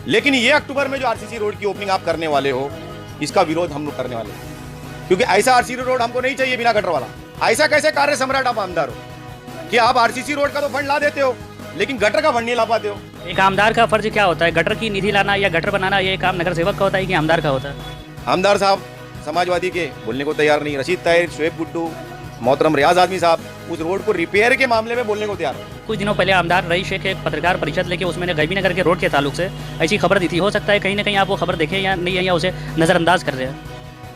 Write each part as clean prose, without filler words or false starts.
लेकिन ये अक्टूबर में जो आरसीसी रोड की ओपनिंग आप करने वाले हो, इसका विरोध हम लोग करने वाले हैं, क्योंकि ऐसा आरसीसी रोड हमको नहीं चाहिए बिना गटर वाला। ऐसा कैसे कार्य सम्राट आप आमदार हो कि आप आरसीसी रोड का तो फंड ला देते हो लेकिन गटर का फंड नहीं ला पाते हो। एक आमदार का फर्ज क्या होता है? गटर की निधि लाना या गटर बनाना, ये काम नगर सेवक का होता है कि आमदार का होता है? आमदार साहब समाजवादी के बोलने को तैयार नहीं। रशीद ताहिर, शोएब गुड्डू, मोहतरम रियाज आदमी साहब उस रोड को रिपेयर के मामले में बोलने को तैयार है। कुछ दिनों पहले आमदार रईस शेख एक पत्रकार परिषद लेके उसमें गैबी नगर के रोड के ताल्लुक से ऐसी खबर दी थी। हो सकता है कहीं ना कहीं आप वो खबर देखें या नहीं, या उसे नज़रअंदाज कर रहे हैं।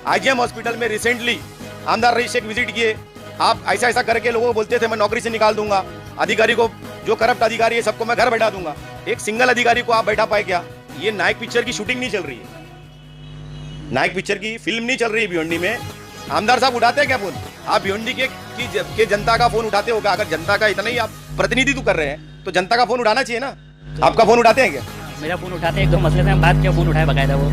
आईजीएम हॉस्पिटल में रिसेंटली आमदार रईस शेख विजिट किए। आप ऐसा ऐसा करके लोगों को बोलते थे मैं नौकरी से निकाल दूंगा, अधिकारी को, जो करप्ट अधिकारी है सबको मैं घर बैठा दूंगा। एक सिंगल अधिकारी को आप बैठा पाए क्या? ये नायक पिक्चर की शूटिंग नहीं चल रही है, नायक पिक्चर की फिल्म नहीं चल रही है भिवंडी में। आमदार साहब उठाते हैं क्या फोन? आप भिवंडी के जनता का फोन उठाते हो क्या? अगर जनता का इतना ही आप प्रतिनिधित्व कर रहे हैं तो जनता का फोन उठाना चाहिए ना। आपका फोन उठाते हैं क्या? मेरा फोन उठाते हैं, एक दो मसले से हम बात किया, फोन उठाया बकायदा वो।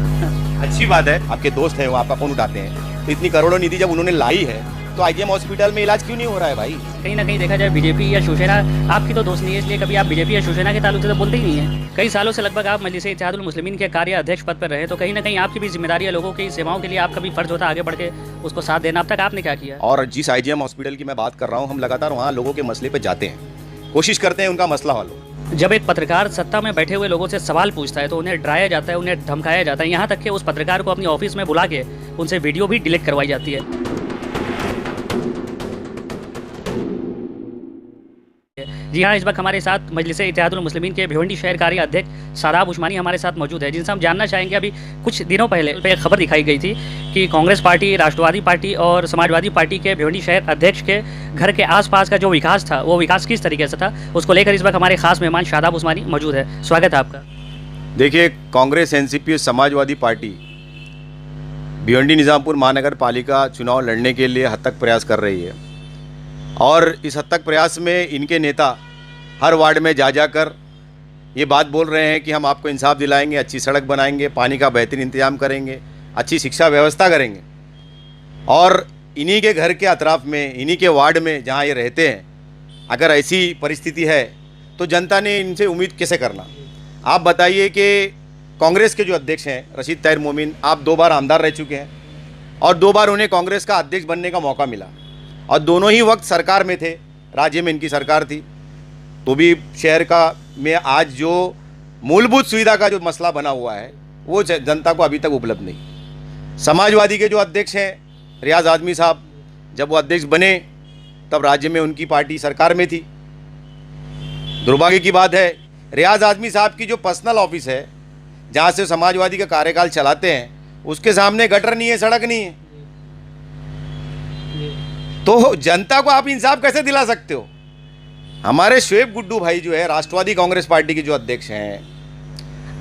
अच्छी बात है, आपके दोस्त है वो आपका फोन उठाते हैं। तो इतनी करोड़ों निधि जब उन्होंने लाई है तो आईजीएम हॉस्पिटल में इलाज क्यों नहीं हो रहा है भाई? कहीं ना कहीं देखा जाए बीजेपी या शिवसेना आपकी तो दोस्त नहीं है, इसलिए कभी आप बीजेपी या शिवसेना के ताल्लुक से तो बोलते ही नहीं है। कई सालों से लगभग आप मजलिस इत्तेहादुल मुस्लिमीन के कार्य अध्यक्ष पद पर रहे, तो कहीं ना कहीं आपकी भी जिम्मेदारी है, लोगों की सेवाओं के लिए आपका भी फर्ज होता है आगे बढ़ के उसको साथ देना। अब तक आपने क्या किया? और जिस आईजीएम हॉस्पिटल की मैं बात कर रहा हूँ, हम लगातार वहाँ लोगों के मसले पे जाते हैं, कोशिश करते हैं उनका मसला हल हो। जब एक पत्रकार सत्ता में बैठे हुए लोगों से सवाल पूछता है तो उन्हें डराया जाता है, उन्हें धमकाया जाता है, यहाँ तक कि उस पत्रकार को अपनी ऑफिस में बुला के उनसे वीडियो भी डिलीट करवाई जाती है। जी हाँ, इस वक्त हमारे साथ मजलिस इत्तेहादुल मुस्लिमीन के भिवंडी शहर कार्य अध्यक्ष शादाब उस्मानी हमारे साथ मौजूद है, जिनसे हम जानना चाहेंगे। अभी कुछ दिनों पहले एक खबर दिखाई गई थी कि कांग्रेस पार्टी, राष्ट्रवादी पार्टी और समाजवादी पार्टी के भिवंडी शहर अध्यक्ष के घर के आसपास का जो विकास था वो विकास किस तरीके से था, उसको लेकर इस वक्त हमारे खास मेहमान शादाब उस्मानी मौजूद है। स्वागत है आपका। देखिए, कांग्रेस, एनसीपी, समाजवादी पार्टी भिवंडी निज़ामपुर महानगर पालिका चुनाव लड़ने के लिए हद तक प्रयास कर रही है, और इस हद तक प्रयास में इनके नेता हर वार्ड में जा जाकर ये बात बोल रहे हैं कि हम आपको इंसाफ दिलाएंगे, अच्छी सड़क बनाएंगे, पानी का बेहतरीन इंतजाम करेंगे, अच्छी शिक्षा व्यवस्था करेंगे। और इन्हीं के घर के अतराफ में, इन्हीं के वार्ड में जहाँ ये रहते हैं, अगर ऐसी परिस्थिति है तो जनता ने इनसे उम्मीद कैसे करना? आप बताइए कि कांग्रेस के जो अध्यक्ष हैं रशीद ताहिर मोमिन, आप 2 बार आमदार रह चुके हैं और 2 बार उन्हें कांग्रेस का अध्यक्ष बनने का मौका मिला, और दोनों ही वक्त सरकार में थे, राज्य में इनकी सरकार थी। तो भी शहर का में आज जो मूलभूत सुविधा का जो मसला बना हुआ है वो जनता को अभी तक उपलब्ध नहीं। समाजवादी के जो अध्यक्ष हैं रियाज आदमी साहब, जब वो अध्यक्ष बने तब राज्य में उनकी पार्टी सरकार में थी। दुर्भाग्य की बात है, रियाज आदमी साहब की जो पर्सनल ऑफिस है जहाँ से समाजवादी का कार्यकाल चलाते हैं, उसके सामने गटर नहीं है, सड़क नहीं है। तो जनता को आप इंसाफ कैसे दिला सकते हो? हमारे शोएब गुड्डू भाई जो है राष्ट्रवादी कांग्रेस पार्टी के जो अध्यक्ष हैं,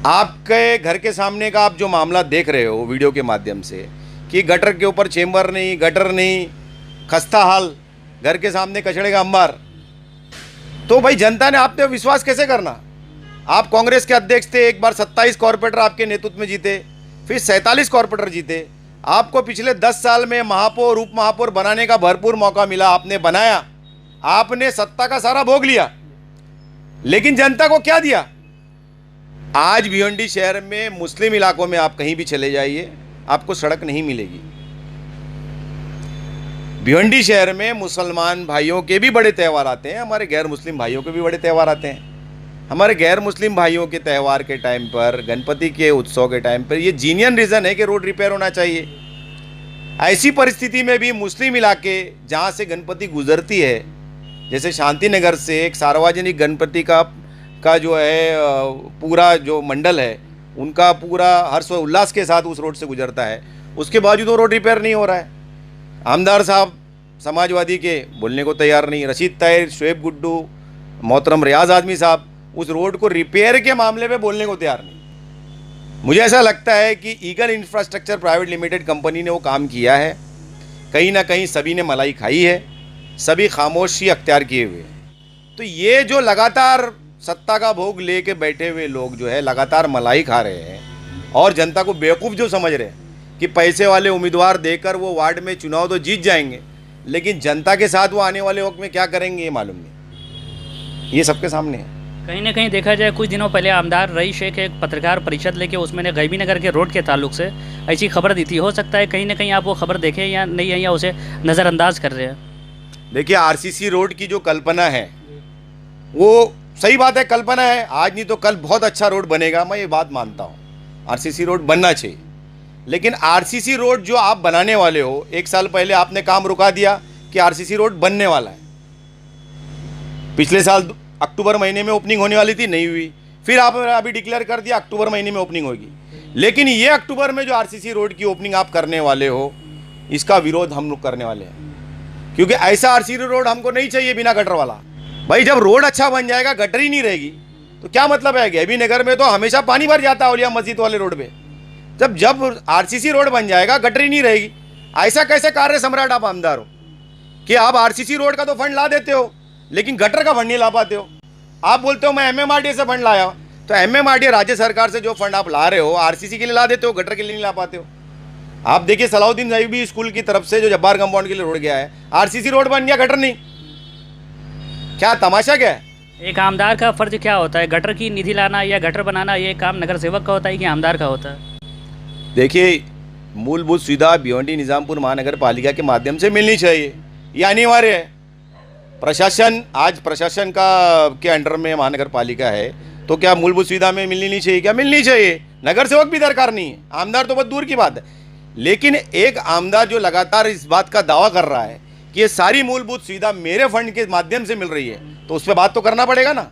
आपके घर के सामने का आप जो मामला देख रहे हो वीडियो के माध्यम से कि गटर के ऊपर चेंबर नहीं, गटर नहीं, खस्ता हाल, घर के सामने कचड़े का अंबार, तो भाई जनता ने आप पे विश्वास कैसे करना? आप कांग्रेस के अध्यक्ष थे, एक बार 27 कॉरपोरेटर आपके नेतृत्व में जीते, फिर 47 कॉरपोरेटर जीते। आपको पिछले 10 साल में महापौर, उप महापौर बनाने का भरपूर मौका मिला, आपने बनाया, आपने सत्ता का सारा भोग लिया, लेकिन जनता को क्या दिया? आज भिवंडी शहर में मुस्लिम इलाकों में आप कहीं भी चले जाइए, आपको सड़क नहीं मिलेगी। भिवंडी शहर में मुसलमान भाइयों के भी बड़े त्यौहार आते हैं, हमारे गैर मुस्लिम भाइयों के भी बड़े त्यौहार आते हैं। हमारे गैर मुस्लिम भाइयों के त्यौहार के टाइम पर, गणपति के उत्सव के टाइम पर, ये जीनियन रीज़न है कि रोड रिपेयर होना चाहिए। ऐसी परिस्थिति में भी मुस्लिम इलाके जहाँ से गणपति गुजरती है, जैसे शांति नगर से एक सार्वजनिक गणपति का जो है पूरा जो मंडल है, उनका पूरा हर्ष व उल्लास के साथ उस रोड से गुजरता है, उसके बावजूद वो रोड रिपेयर नहीं हो रहा है। आमदार साहब समाजवादी के बोलने को तैयार नहीं। रशीद ताहिर, शोएब गुड्डू, मोहतरम रियाज आदमी साहब उस रोड को रिपेयर के मामले में बोलने को तैयार नहीं। मुझे ऐसा लगता है कि eagle infrastructure private limited company ने वो काम किया है, कहीं ना कहीं सभी ने मलाई खाई है, सभी खामोशी अख्तियार किए हुए। तो ये जो लगातार सत्ता का भोग लेके बैठे हुए लोग जो है लगातार मलाई खा रहे हैं और जनता को बेवकूफ़ जो समझ रहे हैं कि पैसे वाले उम्मीदवार देकर वो वार्ड में चुनाव तो जीत जाएंगे, लेकिन जनता के साथ वो आने वाले वक्त में क्या करेंगे ये मालूम नहीं। ये सबके सामने है। कहीं ना कहीं देखा जाए कुछ दिनों पहले आमदार रईस शेख एक पत्रकार परिषद लेके उसमें ने गैबी नगर के रोड के ताल्लुक से ऐसी खबर दी थी। हो सकता है कहीं ना कहीं आप वो खबर देखें या नहीं है, या उसे नज़रअंदाज कर रहे हैं। देखिए, आरसीसी रोड की जो कल्पना है वो सही बात है, कल्पना है। आज नहीं तो कल बहुत अच्छा रोड बनेगा, मैं ये बात मानता हूँ। आरसीसी रोड बनना चाहिए, लेकिन आरसीसी रोड जो आप बनाने वाले हो, एक साल पहले आपने काम रुका दिया कि आरसीसी रोड बनने वाला है। पिछले साल अक्टूबर महीने में ओपनिंग होने वाली थी, नहीं हुई। फिर आपने अभी डिक्लेयर कर दिया अक्टूबर महीने में ओपनिंग होगी। लेकिन ये अक्टूबर में जो आरसीसी रोड की ओपनिंग आप करने वाले हो, इसका विरोध हम लोग करने वाले हैं, क्योंकि ऐसा आरसीसी रोड हमको नहीं चाहिए बिना गटर वाला। भाई, जब रोड अच्छा बन जाएगा, गटर ही नहीं रहेगी तो क्या मतलब है? गैबी नगर में तो हमेशा पानी भर जाता है औलिया मस्जिद वाले रोड पे। जब आरसीसी रोड बन जाएगा, गटर ही नहीं रहेगी। ऐसा कैसे कार्य सम्राट आप आमदार हो कि आप आरसीसी रोड का तो फंड ला देते हो, लेकिन गटर का फंड नहीं ला पाते हो। आप बोलते हो मैं एमएमआरडीए से फंड लाया, तो एमएमआरडीए राज्य सरकार से जो फंड आप ला रहे हो, आरसीसी के लिए ला देते हो, गटर के लिए नहीं ला पाते हो। आप देखिए, सलाउद्दीन साहिबी स्कूल की तरफ से जो जब्बार कंपाउंड के लिए रोड गया है, आरसीसी रोड बन गया, गटर नहीं। क्या तमाशा क्या है? एक आमदार का फर्ज क्या होता है? गटर की निधि लाना या गटर बनाना, ये काम नगर सेवक का होता है कि आमदार का होता है? देखिए, मूलभूत सुविधा भिवंडी निजामपुर महानगर पालिका के माध्यम से मिलनी चाहिए, ये अनिवार्य है। प्रशासन, आज प्रशासन का के अंडर में महानगर पालिका है, तो क्या मूलभूत सुविधा में मिलनी नहीं चाहिए? क्या मिलनी चाहिए। नगर सेवक भी दरकार नहीं है, आमदार तो बहुत दूर की बात है। लेकिन एक आमदार जो लगातार इस बात का दावा कर रहा है कि ये सारी मूलभूत सुविधा मेरे फंड के माध्यम से मिल रही है, तो उस पर बात तो करना पड़ेगा ना।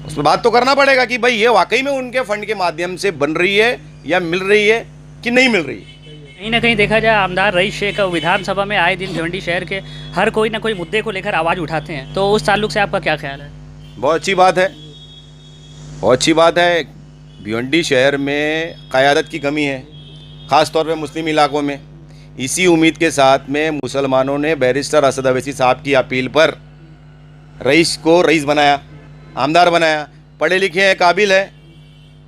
उस पर बात तो करना पड़ेगा कि भाई ये वाकई में उनके फंड के माध्यम से बन रही है या मिल रही है कि नहीं मिल रही है। कहीं ना कहीं देखा जाए आमदार रईस शेख विधानसभा में आए दिन भिवंडी शहर के हर कोई ना कोई मुद्दे को लेकर आवाज़ उठाते हैं, तो उस ताल्लुक से आपका क्या ख्याल है? बहुत अच्छी बात है, बहुत अच्छी बात है। भिवंडी शहर में क़यादत की कमी है, ख़ास तौर पे मुस्लिम इलाकों में। इसी उम्मीद के साथ में मुसलमानों ने बैरिस्टर असद अवैसी साहब की अपील पर रईस को रईस बनाया, आमदार बनाया। पढ़े लिखे हैं, काबिल है,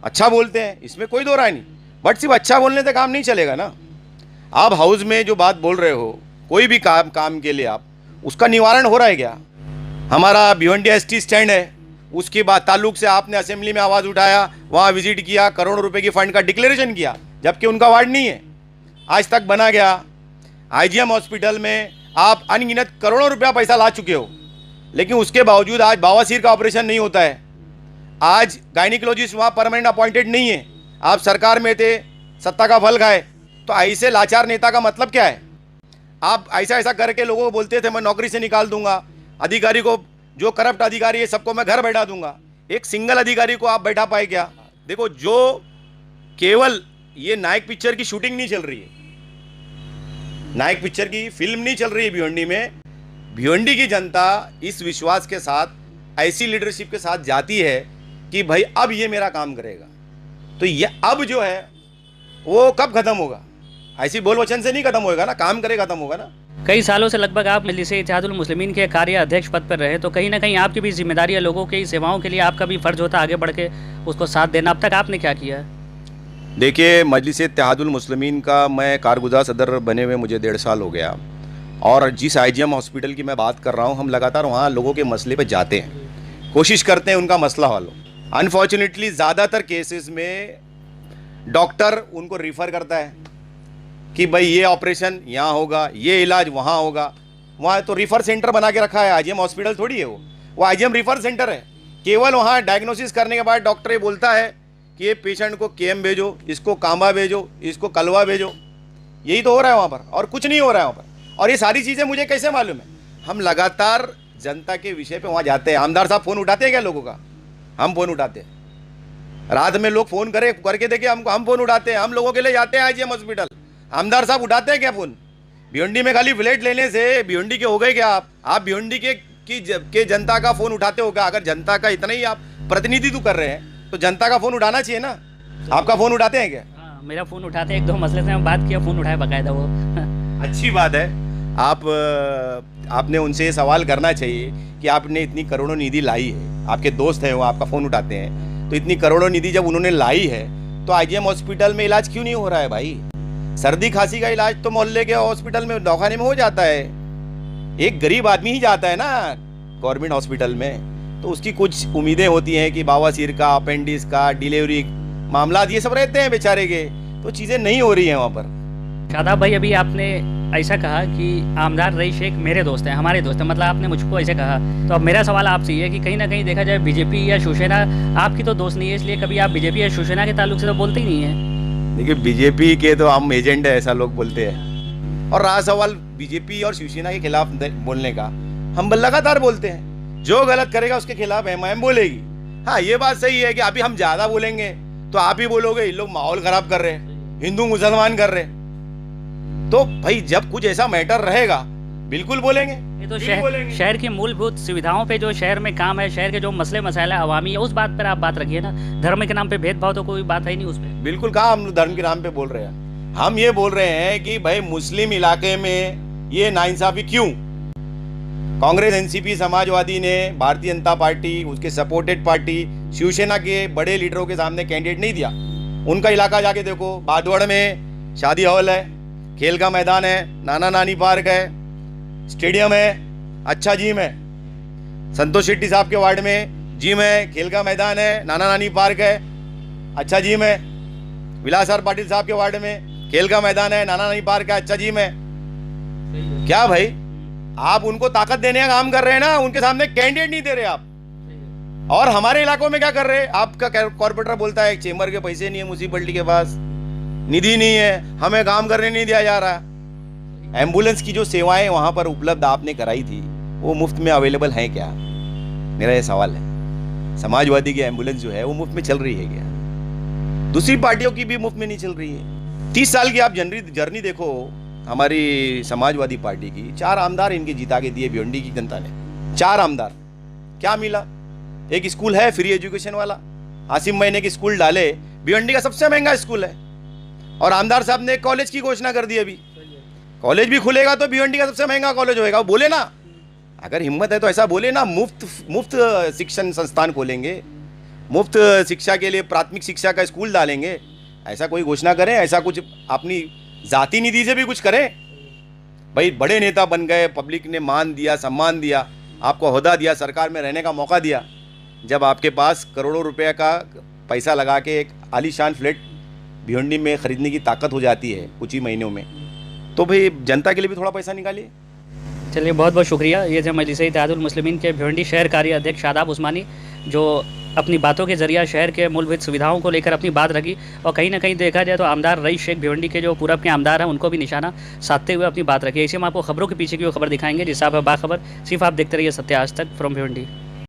अच्छा बोलते हैं, इसमें कोई दो राय नहीं। बट सिर्फ अच्छा बोलने से काम नहीं चलेगा ना। आप हाउस में जो बात बोल रहे हो, कोई भी काम के लिए आप उसका निवारण हो रहा है क्या? हमारा भिवंडी एसटी स्टैंड है, उसके बाद ताल्लुक से आपने असेंबली में आवाज़ उठाया, वहाँ विजिट किया, करोड़ों रुपए की फ़ंड का डिक्लेरेशन किया, जबकि उनका वार्ड नहीं है, आज तक बना गया। आईजीएम हॉस्पिटल में आप अनगिनत करोड़ों रुपया पैसा ला चुके हो, लेकिन उसके बावजूद आज बवासीर का ऑपरेशन नहीं होता है। आज गायनिकोलॉजिस्ट वहाँ परमानेंट अपॉइंटेड नहीं है। आप सरकार में थे, सत्ता का फल खाए, तो ऐसे लाचार नेता का मतलब क्या है? आप ऐसा ऐसा करके लोगों को बोलते थे मैं नौकरी से निकाल दूंगा, अधिकारी को, जो करप्ट अधिकारी है सबको मैं घर बैठा दूंगा। एक सिंगल अधिकारी को आप बैठा पाए क्या? देखो, जो केवल ये नायक पिक्चर की शूटिंग नहीं चल रही है, नायक पिक्चर की फिल्म नहीं चल रही है भिवंडी में। भिवंडी की जनता इस विश्वास के साथ, ऐसी लीडरशिप के साथ जाती है कि भाई अब ये मेरा काम करेगा। तो ये अब जो है वो कब खत्म होगा? ऐसी बोल वचन से नहीं खत्म होगा ना, काम करे खत्म होगा ना। कई सालों से लगभग आप मजलिस इत्तेहादुल मुस्लिमीन के कार्य अध्यक्ष पद पर रहे, तो कहीं ना कहीं आपकी भी जिम्मेदारी है, लोगों की सेवाओं के लिए आपका भी फर्ज होता है आगे बढ़ के उसको साथ देना। अब तक आपने क्या किया है? देखिए, मजलिस इत्तेहादुल मुस्लिमीन का मैं कारगुजार सदर बने हुए मुझे 1.5 साल हो गया, और जिस आईजीएम हॉस्पिटल की मैं बात कर रहा हूँ, हम लगातार वहाँ लोगों के मसले पे जाते हैं, कोशिश करते हैं उनका मसला हल हो। अनफॉर्चुनेटली ज़्यादातर केसेस में डॉक्टर उनको रिफ़र करता है कि भाई ये ऑपरेशन यहाँ होगा, ये इलाज वहाँ होगा। वहाँ तो रिफ़र सेंटर बना के रखा है, आईजीएम हॉस्पिटल थोड़ी है वो आईजीएम रिफ़र सेंटर है। केवल वहाँ डायग्नोसिस करने के बाद डॉक्टर ये बोलता है कि ये पेशेंट को केएम भेजो, इसको कांबा भेजो, इसको कलवा भेजो। यही तो हो रहा है वहाँ पर, और कुछ नहीं हो रहा है वहाँ पर। और ये सारी चीज़ें मुझे कैसे मालूम है? हम लगातार जनता के विषय पे वहाँ जाते हैं। आमदार साहब फ़ोन उठाते हैं क्या लोगों का? हम फ़ोन उठाते हैं। रात में लोग फ़ोन करके देखे हमको, हम फ़ोन उठाते हैं। हम लोगों के लिए जाते हैं आईजीएम हॉस्पिटल, आमदार साहब उठाते हैं क्या फ़ोन? भिवंडी में खाली फ्लैट लेने से भिवंडी के हो गए क्या आप भिवंडी के जनता का फ़ोन उठाते हो क्या? अगर जनता का इतना ही आप प्रतिनिधित्व कर रहे हैं तो जनता का फ़ोन उठाना चाहिए ना। आपका फ़ोन उठाते हैं क्या? हाँ, मेरा फ़ोन उठाते हैं। 1-2 मसले से मैं बात किया, फ़ोन उठाया बाकायदा वो। अच्छी बात है। आपने उनसे ये सवाल करना चाहिए कि आपने इतनी करोड़ों निधि लाई है, आपके दोस्त हैं वो आपका फ़ोन उठाते हैं, तो इतनी करोड़ों निधि जब उन्होंने लाई है तो आईजीएम हॉस्पिटल में इलाज क्यों नहीं हो रहा है भाई? सर्दी खांसी का इलाज तो मोहल्ले के हॉस्पिटल में, दवाखाने में हो जाता है। एक गरीब आदमी ही जाता है ना गवर्नमेंट हॉस्पिटल में। तो उसकी कुछ उम्मीदें होती हैं कि बवासीर का, अपेंडिक्स का, डिलीवरी मामला ये सब रहते हैं बेचारे के, तो चीज़ें नहीं हो रही हैं वहाँ पर। शादाब भाई, अभी आपने ऐसा कहा कि आमदार रईस शेख मेरे दोस्त हैं, हमारे दोस्त हैं, मतलब आपने मुझको ऐसे कहा। तो अब मेरा सवाल आपसे ये है कि कहीं ना कहीं देखा जाए बीजेपी या शिवसेना आपकी तो दोस्त नहीं है, इसलिए कभी आप बीजेपी या शिवसेना के ताल्लुक से तो बोलते ही नहीं है। देखिए, बीजेपी के तो हम एजेंट है, ऐसा लोग बोलते हैं। और रहा सवाल बीजेपी और शिवसेना के खिलाफ बोलने का, हम लगातार बोलते हैं, जो गलत करेगा उसके खिलाफ एमआईएम बोलेगी। हाँ, ये बात सही है कि अभी हम ज़्यादा बोलेंगे तो आप ही बोलोगे इन लोग माहौल खराब कर रहे हैं, हिंदू मुसलमान कर रहे हैं। तो भाई जब कुछ ऐसा मैटर रहेगा बिल्कुल बोलेंगे। ये तो शहर की मूलभूत सुविधाओं पे, जो शहर में काम है, शहर के जो मसले मसाइल अवामी है, उस बात पर आप बात रखिए ना। धर्म के नाम पे भेदभाव तो कोई बात है ही नहीं उस पर। बिल्कुल, कहा हम धर्म के नाम पे बोल रहे हैं? हम ये बोल रहे हैं कि भाई मुस्लिम इलाके में ये नाइंसाफी क्यों? कांग्रेस, एनसीपी, समाजवादी ने, भारतीय जनता पार्टी, उसके सपोर्टेड पार्टी शिवसेना के बड़े लीडरों के सामने कैंडिडेट नहीं दिया। उनका इलाका जाके देखो, बादवड़ में शादी हॉल है, खेल का मैदान है, नाना नानी पार्क है, स्टेडियम है, अच्छा जिम है। संतोष शेट्टी साहब के वार्ड में जिम है, खेल का मैदान है, नाना नानी पार्क है, अच्छा जिम है। विलासर पाटिल साहब के वार्ड में खेल का मैदान है, नाना नानी पार्क है, अच्छा जिम है। क्या भाई, आप उनको ताकत देने का काम कर रहे हैं ना, उनके सामने कैंडिडेट नहीं दे रहे आप। और हमारे इलाकों में क्या कर रहे हैं? आपका कॉर्पोरेटर बोलता है चेंबर के पैसे नहीं है, म्यूनिसिपैलिटी के पास निधि नहीं है, हमें काम करने नहीं दिया जा रहा। एम्बुलेंस की जो सेवाएं वहां पर उपलब्ध आपने कराई थी, वो मुफ्त में अवेलेबल है क्या? मेरा ये सवाल है। समाजवादी की एम्बुलेंस जो है वो मुफ्त में चल रही है क्या? दूसरी पार्टियों की भी मुफ्त में नहीं चल रही है। 30 साल की आप जर्नी देखो हमारी समाजवादी पार्टी की। 4 आमदार इनके जिता के दिए भिवंडी की जनता ने। 4 आमदार, क्या मिला? एक स्कूल है फ्री एजुकेशन वाला, आसिम महीने की स्कूल डाले, भिवंडी का सबसे महंगा स्कूल है। और आमदार साहब ने कॉलेज की घोषणा कर दी, अभी कॉलेज भी खुलेगा तो भिवंडी का सबसे महंगा कॉलेज होएगा। बोले ना, अगर हिम्मत है तो ऐसा बोले ना, मुफ्त शिक्षण संस्थान खोलेंगे, मुफ्त शिक्षा के लिए प्राथमिक शिक्षा का स्कूल डालेंगे, ऐसा कोई घोषणा करें। ऐसा कुछ अपनी जाति निधि से भी कुछ करें। भाई बड़े नेता बन गए, पब्लिक ने मान दिया, सम्मान दिया, आपको ओहदा दिया, सरकार में रहने का मौका दिया। जब आपके पास करोड़ों रुपए का पैसा लगा के एक आलीशान फ्लैट भिवंडी में खरीदने की ताकत हो जाती है कुछ ही महीनों में, तो भाई जनता के लिए भी थोड़ा पैसा निकालिए। चलिए, बहुत बहुत शुक्रिया। ये थे मजलिस-ए इत्तेहादुल मुस्लिमीन के भिवंडी शहर कार्य अध्यक्ष शादाब उस्मानी, जो अपनी बातों के जरिए शहर के मूलभूत सुविधाओं को लेकर अपनी बात रखी। और कहीं ना कहीं देखा जाए तो आमदार रईस शेख भिवंडी के जो पूरब के आमदार हैं, उनको भी निशाना साधते हुए अपनी बात रखी। इसे हम आपको खबरों के पीछे की वो खबर दिखाएंगे जिससे आप बाखबर। सिर्फ आप देखते रहिए सत्य आज तक फ्रॉम भिवंडी।